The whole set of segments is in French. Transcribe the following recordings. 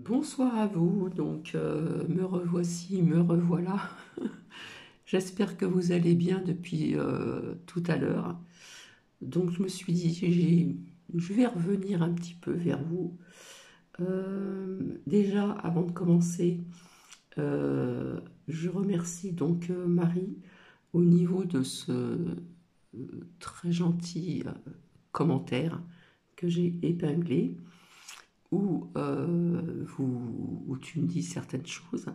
Bonsoir à vous, donc me revoici, me revoilà. J'espère que vous allez bien depuis tout à l'heure. Donc je me suis dit, je vais revenir un petit peu vers vous. Déjà, avant de commencer, je remercie donc Marie au niveau de ce très gentil commentaire que j'ai épinglé où tu me dis certaines choses,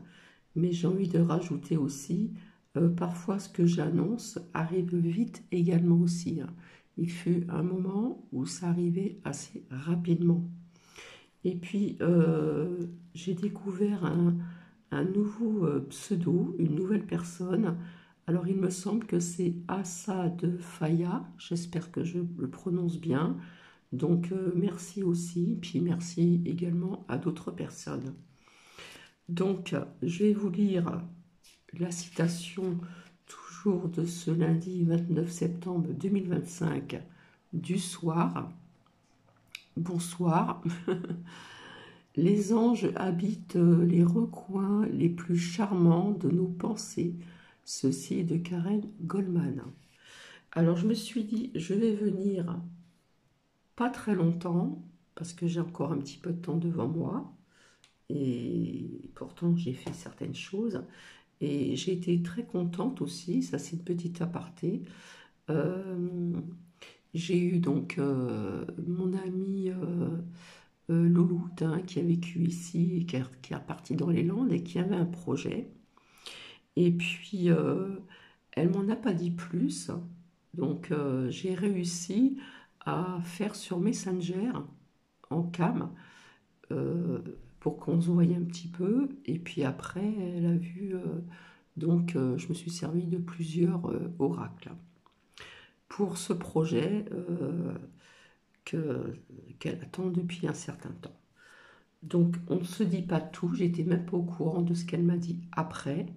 mais j'ai envie de rajouter aussi, parfois ce que j'annonce arrive vite également aussi, hein. Il fut un moment où ça arrivait assez rapidement. Et puis, j'ai découvert un nouveau pseudo, une nouvelle personne. Alors, il me semble que c'est Assa de Faya, j'espère que je le prononce bien. Donc, merci aussi, puis merci également à d'autres personnes. Donc, je vais vous lire la citation toujours de ce lundi 29 septembre 2025 du soir. Bonsoir. Les anges habitent les recoins les plus charmants de nos pensées. Ceci est de Karen Goldman. Alors, je me suis dit, je vais venir pas très longtemps, parce que j'ai encore un petit peu de temps devant moi. Et pourtant, j'ai fait certaines choses. Et j'ai été très contente aussi, ça c'est une petite aparté. Euh, j'ai eu donc mon ami Louloute, hein, qui a vécu ici, qui est reparti dans les Landes et qui avait un projet. Et puis, elle m'en a pas dit plus. Donc, j'ai réussi à faire sur Messenger en cam euh, pour qu'on se voie un petit peu. Et puis après, elle a vu, je me suis servi de plusieurs oracles pour ce projet qu'elle attend depuis un certain temps. Donc, on ne se dit pas tout, j'étais même pas au courant de ce qu'elle m'a dit après.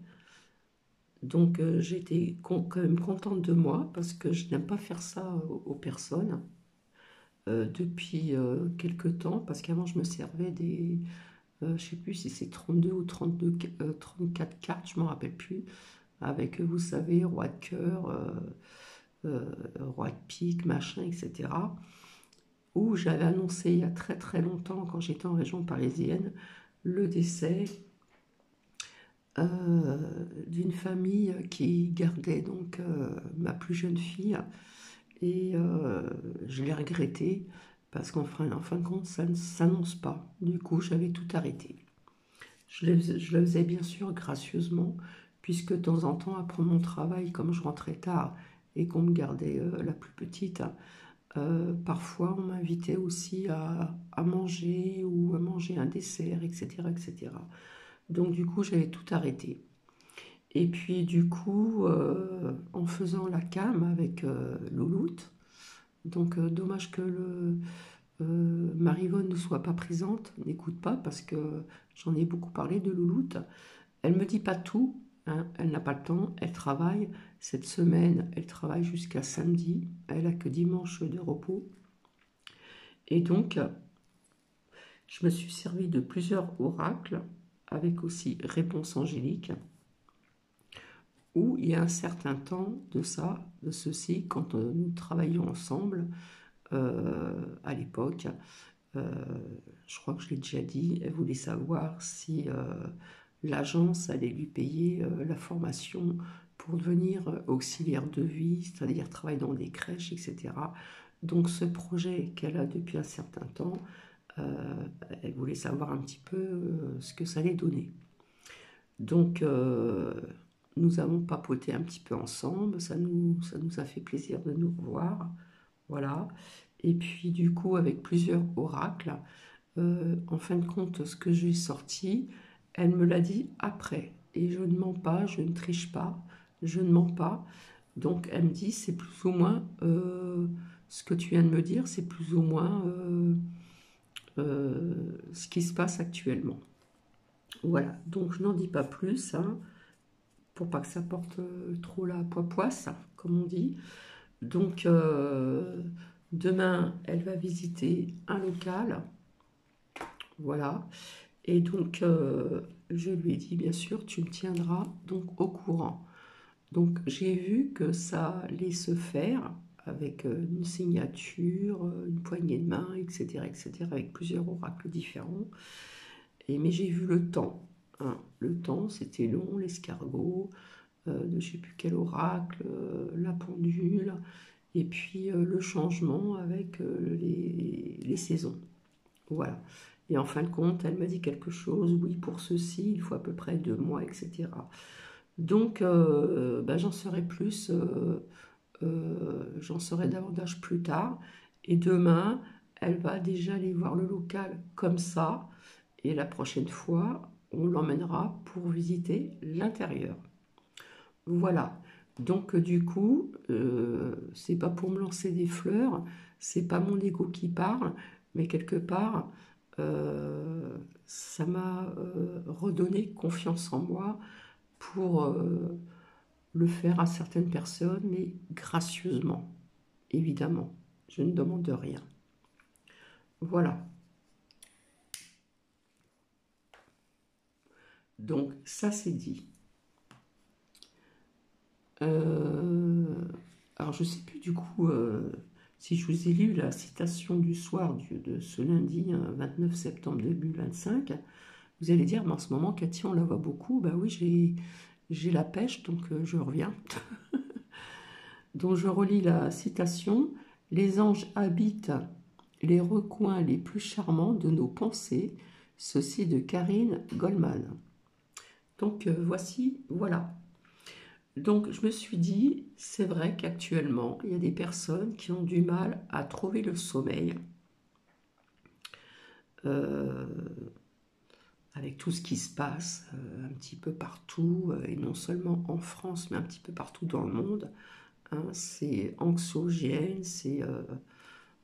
Donc, j'étais quand même contente de moi parce que je n'aime pas faire ça aux personnes depuis quelque temps, parce qu'avant, je me servais je ne sais plus si c'est 32 ou 34 cartes, je ne me rappelle plus, avec, vous savez, roi de cœur, roi de pique, machin, etc. Où j'avais annoncé il y a très très longtemps, quand j'étais en région parisienne, le décès d'une famille qui gardait donc ma plus jeune fille. Et je l'ai regretté parce en fin de compte, ça ne s'annonce pas. Du coup, j'avais tout arrêté. Je le faisais bien sûr gracieusement, puisque de temps en temps, après mon travail, comme je rentrais tard et qu'on me gardait la plus petite, parfois on m'invitait aussi à manger ou à manger un dessert, etc., etc. Donc du coup, j'avais tout arrêté. Et puis du coup, en faisant la cam avec Louloute, donc dommage que Marivonne ne soit pas présente, n'écoute pas parce que j'en ai beaucoup parlé de Louloute. Elle me dit pas tout, hein, elle n'a pas le temps, elle travaille. Cette semaine, elle travaille jusqu'à samedi, elle a que dimanche de repos. Et donc, je me suis servi de plusieurs oracles, avec aussi réponse angélique, où il y a un certain temps de ça, de ceci, quand nous travaillions ensemble, à l'époque, euh, je crois que je l'ai déjà dit, elle voulait savoir si l'agence allait lui payer la formation pour devenir auxiliaire de vie, c'est-à-dire travailler dans des crèches, etc. Donc ce projet qu'elle a depuis un certain temps, elle voulait savoir un petit peu ce que ça allait donner. Donc nous avons papoté un petit peu ensemble, ça nous a fait plaisir de nous revoir, voilà. Et puis du coup avec plusieurs oracles, en fin de compte, ce que j'ai sorti, elle me l'a dit après. Et je ne mens pas, je ne triche pas, je ne mens pas. Donc elle me dit, c'est plus ou moins ce que tu viens de me dire, c'est plus ou moins ce qui se passe actuellement. Voilà, donc je n'en dis pas plus, hein, pour pas que ça porte trop la poisse, comme on dit. Donc demain, elle va visiter un local, voilà. Et donc, je lui ai dit, bien sûr, tu me tiendras donc au courant. Donc, j'ai vu que ça allait se faire avec une signature, une poignée de main, etc., avec plusieurs oracles différents. Mais j'ai vu le temps, hein. Le temps, c'était long, l'escargot, de je ne sais plus quel oracle, la pendule, et puis le changement avec les saisons. Voilà. Et en fin de compte, elle m'a dit quelque chose, oui, pour ceci, il faut à peu près 2 mois, etc. Donc, ben, j'en saurai davantage plus tard. Et demain, elle va déjà aller voir le local comme ça. Et la prochaine fois, on l'emmènera pour visiter l'intérieur. Voilà. Donc, du coup, c'est pas pour me lancer des fleurs, c'est pas mon ego qui parle, mais quelque part, ça m'a redonné confiance en moi pour le faire à certaines personnes, mais gracieusement, évidemment. Je ne demande rien. Voilà. Donc, ça c'est dit. Alors, je ne sais plus du coup si je vous ai lu la citation du soir de ce lundi 29 septembre 2025. Vous allez dire, mais en ce moment, Cathy, on la voit beaucoup. Ben oui, j'ai la pêche, donc je reviens. Donc, je relis la citation. Les anges habitent les recoins les plus charmants de nos pensées. Ceci de Karine Goldman. Donc, voilà. Donc, je me suis dit, c'est vrai qu'actuellement, il y a des personnes qui ont du mal à trouver le sommeil euh, avec tout ce qui se passe un petit peu partout, et non seulement en France, mais un petit peu partout dans le monde. Hein. C'est anxiogène,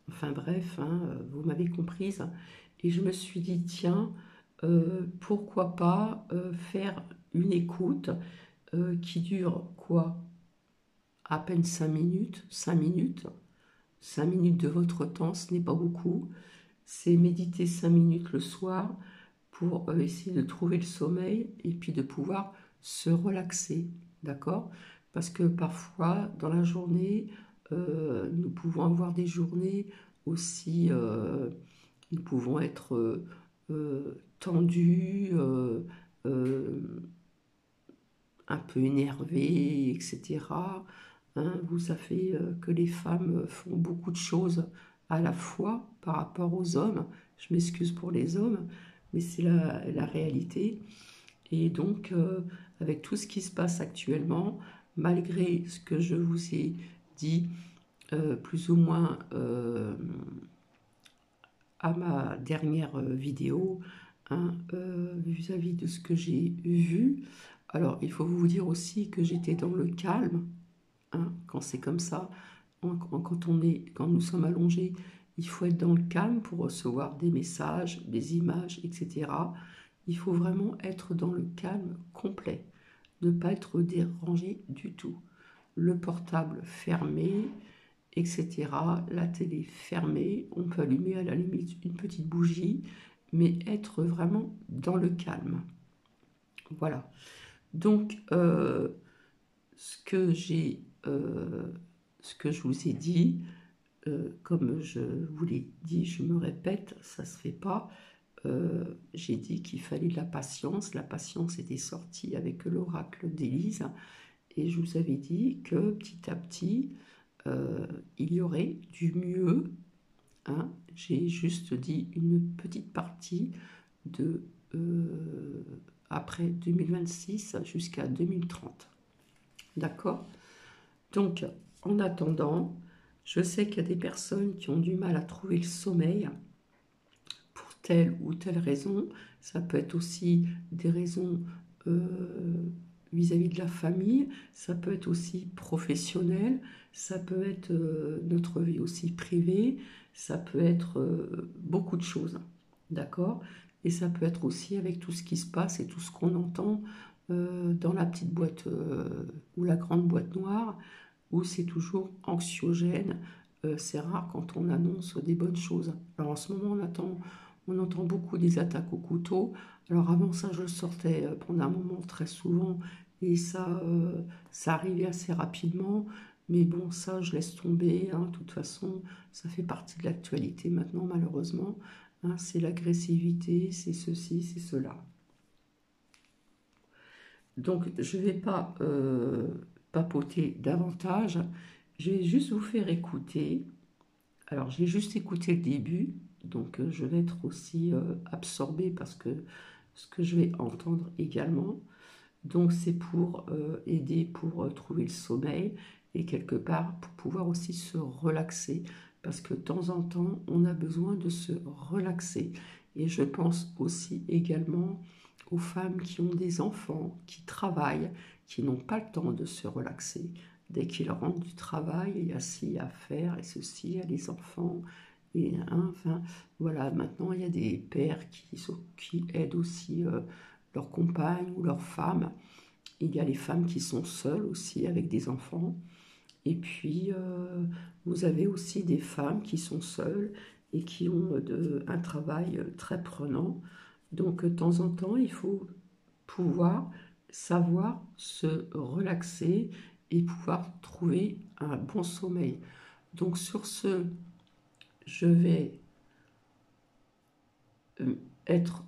enfin bref, hein, vous m'avez comprise. Et je me suis dit, tiens, pourquoi pas faire une écoute qui dure quoi? À peine 5 minutes, 5 minutes. 5 minutes de votre temps, ce n'est pas beaucoup. C'est méditer 5 minutes le soir pour essayer de trouver le sommeil et puis de pouvoir se relaxer. D'accord? Parce que parfois, dans la journée, nous pouvons avoir des journées aussi, nous pouvons être tendus, euh, un peu énervés, etc. Hein, vous savez que les femmes font beaucoup de choses à la fois par rapport aux hommes. Je m'excuse pour les hommes, mais c'est la réalité. Et donc, avec tout ce qui se passe actuellement, malgré ce que je vous ai dit, plus ou moins à ma dernière vidéo, hein, vis-à-vis de ce que j'ai vu. Alors, il faut vous dire aussi que j'étais dans le calme, hein, quand c'est comme ça, quand nous sommes allongés, il faut être dans le calme pour recevoir des messages, des images, etc. Il faut vraiment être dans le calme complet, ne pas être dérangé du tout. Le portable fermé, etc. La télé fermée, on peut allumer à la limite une petite bougie, mais être vraiment dans le calme. Voilà. Donc, ce que je vous ai dit, comme je vous l'ai dit, je me répète, ça ne se fait pas. J'ai dit qu'il fallait de la patience. La patience était sortie avec l'oracle d'Élise. Et je vous avais dit que petit à petit, il y aurait du mieux. Hein. J'ai juste dit une petite partie de après 2026 jusqu'à 2030. D'accord? Donc, en attendant, je sais qu'il y a des personnes qui ont du mal à trouver le sommeil pour telle ou telle raison. Ça peut être aussi des raisons vis-à-vis de la famille, ça peut être aussi professionnel, ça peut être notre vie aussi privée, ça peut être beaucoup de choses, d'accord? Et ça peut être aussi avec tout ce qui se passe et tout ce qu'on entend dans la petite boîte ou la grande boîte noire, où c'est toujours anxiogène. C'est rare quand on annonce des bonnes choses. Alors en ce moment, On entend beaucoup des attaques au couteau. Alors avant ça, je le sortais pendant un moment très souvent et ça arrivait assez rapidement. Mais bon, ça, je laisse tomber, hein. De toute façon, ça fait partie de l'actualité maintenant, malheureusement, hein. C'est l'agressivité, c'est ceci, c'est cela. Donc, je ne vais pas papoter davantage. Je vais juste vous faire écouter. Alors, j'ai juste écouté le début. Donc, je vais être aussi absorbée parce que ce que je vais entendre également. Donc, c'est pour aider pour trouver le sommeil et quelque part pour pouvoir aussi se relaxer. Parce que de temps en temps, on a besoin de se relaxer. Et je pense aussi également aux femmes qui ont des enfants, qui travaillent, qui n'ont pas le temps de se relaxer. Dès qu'ils rentrent du travail, il y a ci à faire et ceci, il y a les enfants. Et enfin, voilà, maintenant il y a des pères qui aident aussi leurs compagnes ou leurs femmes. Il y a les femmes qui sont seules aussi avec des enfants. Et puis, vous avez aussi des femmes qui sont seules et qui ont un travail très prenant. Donc, de temps en temps, il faut pouvoir savoir se relaxer et pouvoir trouver un bon sommeil. Donc, sur ce, je vais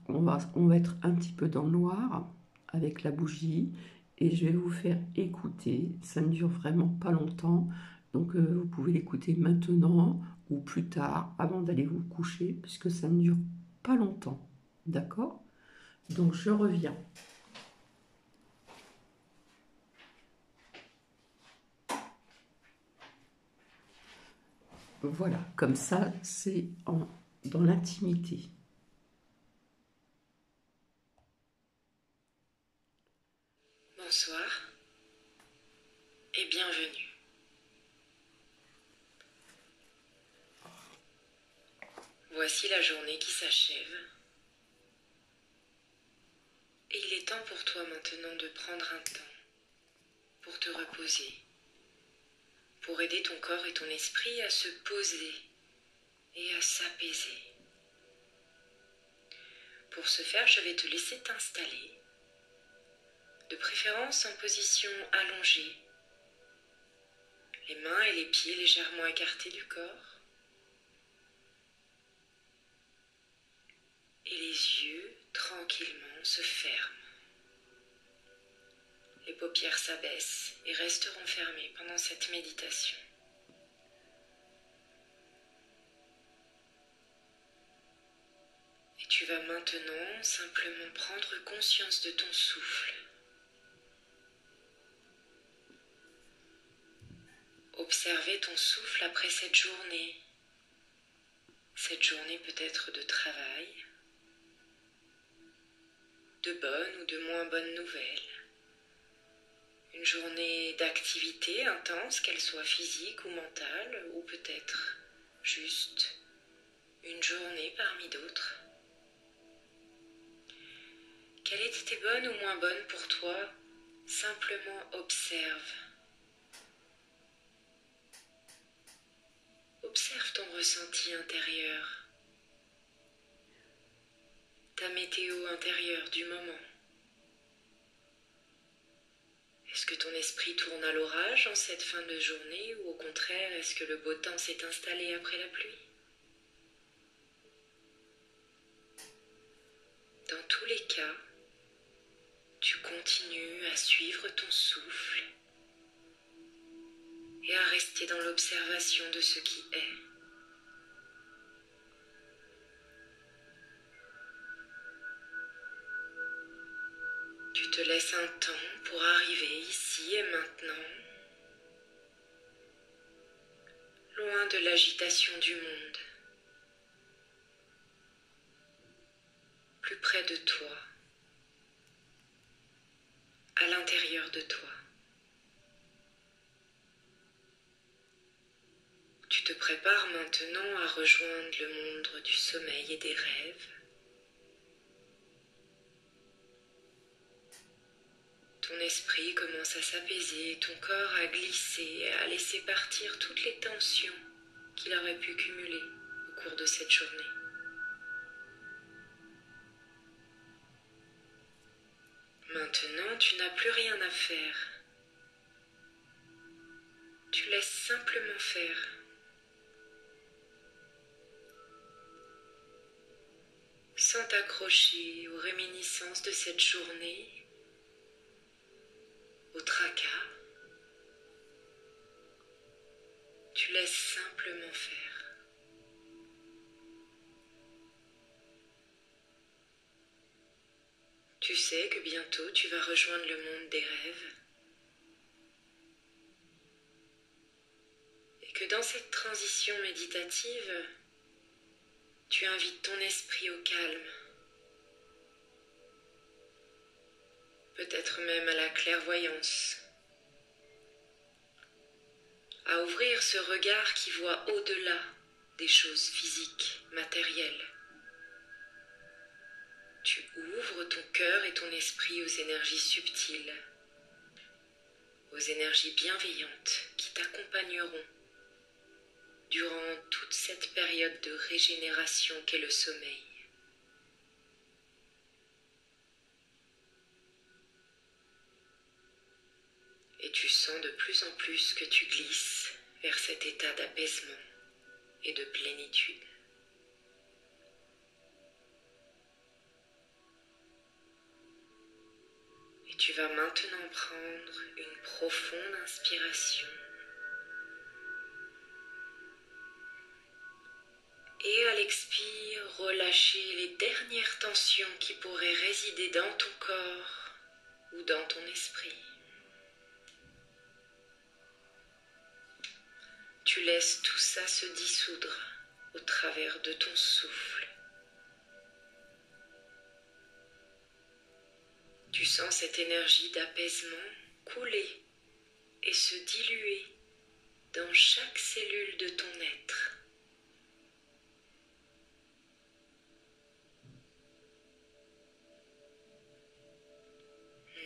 on va être un petit peu dans le noir avec la bougie et je vais vous faire écouter. Ça ne dure vraiment pas longtemps, donc vous pouvez l'écouter maintenant ou plus tard avant d'aller vous coucher puisque ça ne dure pas longtemps. D'accord? Donc je reviens. Voilà, comme ça c'est dans l'intimité. Bonsoir et bienvenue. Voici la journée qui s'achève. Et il est temps pour toi maintenant de prendre un temps pour te reposer, pour aider ton corps et ton esprit à se poser et à s'apaiser. Pour ce faire, je vais te laisser t'installer, de préférence en position allongée, les mains et les pieds légèrement écartés du corps, et les yeux tranquillement se ferment. Les paupières s'abaissent et resteront fermées pendant cette méditation. Et tu vas maintenant simplement prendre conscience de ton souffle. Observer ton souffle après cette journée. Cette journée peut être de travail, de bonnes ou de moins bonnes nouvelles. Une journée d'activité intense, qu'elle soit physique ou mentale, ou peut-être juste une journée parmi d'autres. Quelle ait été bonne ou moins bonne pour toi, simplement observe. Observe ton ressenti intérieur, ta météo intérieure du moment. Est-ce que ton esprit tourne à l'orage en cette fin de journée ou au contraire, est-ce que le beau temps s'est installé après la pluie? Dans tous les cas, tu continues à suivre ton souffle et à rester dans l'observation de ce qui est. Tu te laisses un temps pour arriver ici et maintenant, loin de l'agitation du monde, plus près de toi, à l'intérieur de toi. Tu te prépares maintenant à rejoindre le monde du sommeil et des rêves. Ton esprit commence à s'apaiser, ton corps à glisser, à laisser partir toutes les tensions qu'il aurait pu cumuler au cours de cette journée. tu n'as plus rien à faire. Tu laisses simplement faire. Sans t'accrocher aux réminiscences de cette journée, au tracas, tu laisses simplement faire. Tu sais que bientôt tu vas rejoindre le monde des rêves et que dans cette transition méditative, tu invites ton esprit au calme, peut-être même à la clairvoyance, à ouvrir ce regard qui voit au-delà des choses physiques, matérielles. Tu ouvres ton cœur et ton esprit aux énergies subtiles, aux énergies bienveillantes qui t'accompagneront durant toute cette période de régénération qu'est le sommeil. Et tu sens de plus en plus que tu glisses vers cet état d'apaisement et de plénitude. Et tu vas maintenant prendre une profonde inspiration. Et à l'expire, relâcher les dernières tensions qui pourraient résider dans ton corps ou dans ton esprit. Tu laisses tout ça se dissoudre au travers de ton souffle. Tu sens cette énergie d'apaisement couler et se diluer dans chaque cellule de ton être.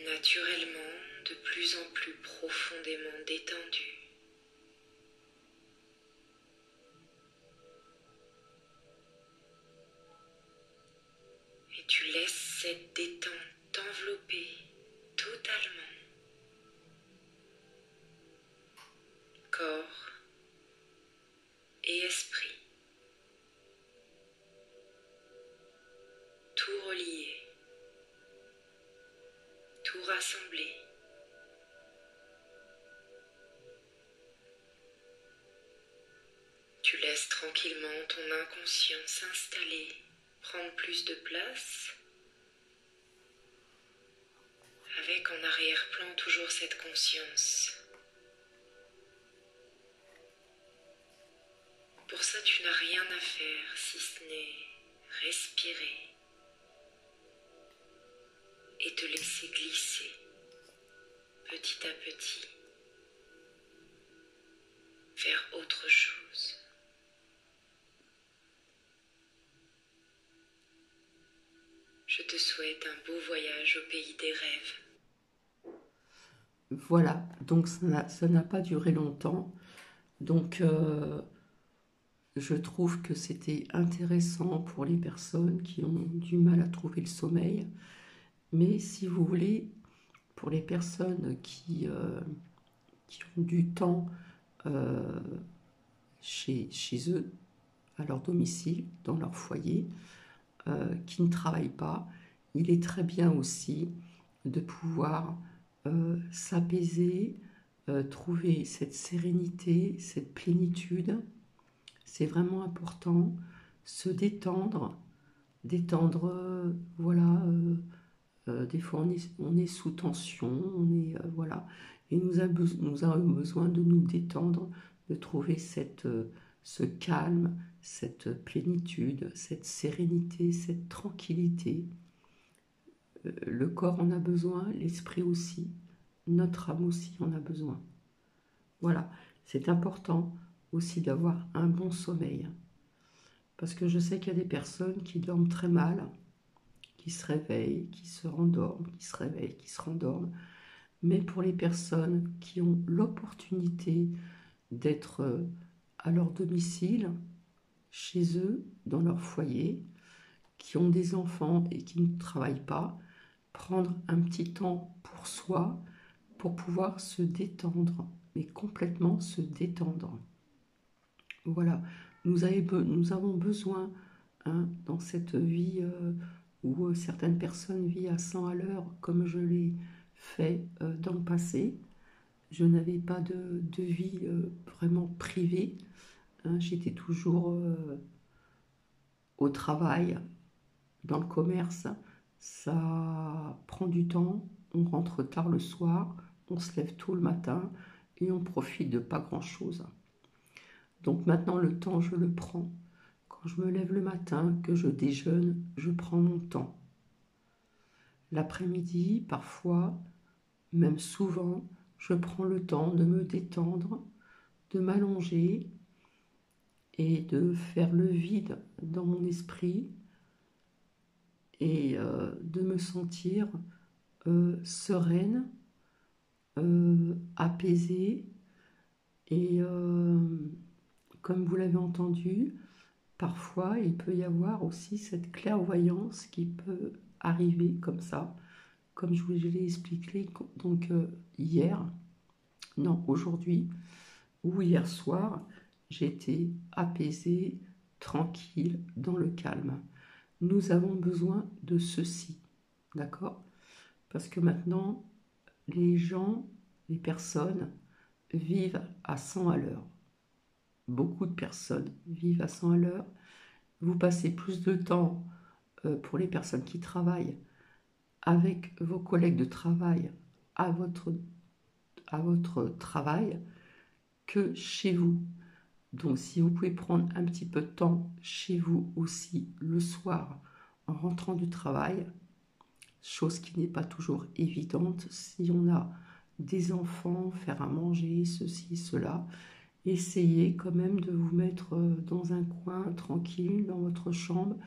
Naturellement, de plus en plus profondément détendu. Et tu laisses cette détente t'envelopper totalement. Corps et esprit. Tout relié. Tout rassemblé. Tu laisses tranquillement ton inconscient s'installer, prendre plus de place, avec en arrière-plan toujours cette conscience. Pour ça, tu n'as rien à faire si ce n'est respirer et te laisser glisser petit à petit vers autre chose. Je te souhaite un beau voyage au pays des rêves. Voilà, donc ça n'a pas duré longtemps. Donc, je trouve que c'était intéressant pour les personnes qui ont du mal à trouver le sommeil. Mais si vous voulez, pour les personnes qui ont du temps chez eux, à leur domicile, dans leur foyer, qui ne travaillent pas, il est très bien aussi de pouvoir s'apaiser, trouver cette sérénité, cette plénitude. C'est vraiment important, se détendre, voilà, des fois on est sous tension, voilà, et nous avons besoin de nous détendre, de trouver ce calme, cette plénitude, cette sérénité, cette tranquillité. Le corps en a besoin, l'esprit aussi, notre âme aussi en a besoin. Voilà, c'est important aussi d'avoir un bon sommeil. Parce que je sais qu'il y a des personnes qui dorment très mal, qui se réveillent, qui se rendorment, qui se réveillent, qui se rendorment. Mais pour les personnes qui ont l'opportunité d'être à leur domicile, chez eux, dans leur foyer, qui ont des enfants et qui ne travaillent pas, prendre un petit temps pour soi, pour pouvoir se détendre, mais complètement se détendre. Voilà, nous avons besoin, hein, dans cette vie où certaines personnes vivent à 100 à l'heure, comme je l'ai fait dans le passé. Je n'avais pas de vie vraiment privée, hein, j'étais toujours au travail, dans le commerce. Ça prend du temps, on rentre tard le soir, on se lève tôt le matin et on profite de pas grand-chose. Donc maintenant le temps, je le prends. Quand je me lève le matin, que je déjeune, je prends mon temps. L'après-midi, parfois, même souvent, je prends le temps de me détendre, de m'allonger et de faire le vide dans mon esprit et de me sentir sereine, apaisée et comme vous l'avez entendu, parfois il peut y avoir aussi cette clairvoyance qui peut arriver comme ça, comme je vous l'ai expliqué donc hier, non aujourd'hui ou hier soir, j'étais apaisée, tranquille, dans le calme. Nous avons besoin de ceci, d'accord? Parce que maintenant, les gens, les personnes vivent à 100 à l'heure. Beaucoup de personnes vivent à 100 à l'heure. Vous passez plus de temps pour les personnes qui travaillent avec vos collègues de travail à votre travail que chez vous. Donc si vous pouvez prendre un petit peu de temps chez vous aussi le soir en rentrant du travail, chose qui n'est pas toujours évidente si on a des enfants, faire à manger, ceci, cela, essayez quand même de vous mettre dans un coin tranquille dans votre chambre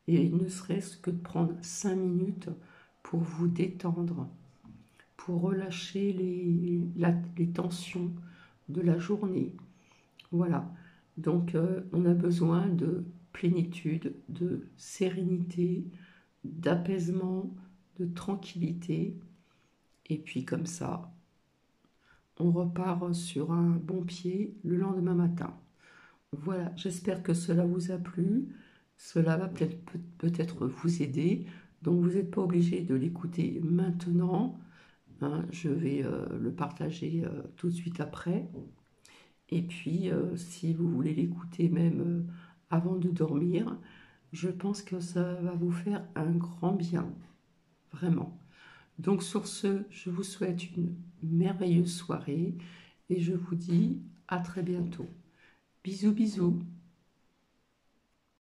et ne serait-ce que de prendre 5 minutes pour vous détendre, pour relâcher les tensions de la journée. Voilà, donc on a besoin de plénitude, de sérénité, d'apaisement, de tranquillité. Et puis comme ça, on repart sur un bon pied le lendemain matin. Voilà, j'espère que cela vous a plu. Cela va peut-être vous aider. Donc vous n'êtes pas obligé de l'écouter maintenant, hein, je vais le partager tout de suite après. Et puis, si vous voulez l'écouter même avant de dormir, je pense que ça va vous faire un grand bien, vraiment. Donc sur ce, je vous souhaite une merveilleuse soirée et je vous dis à très bientôt. Bisous, bisous.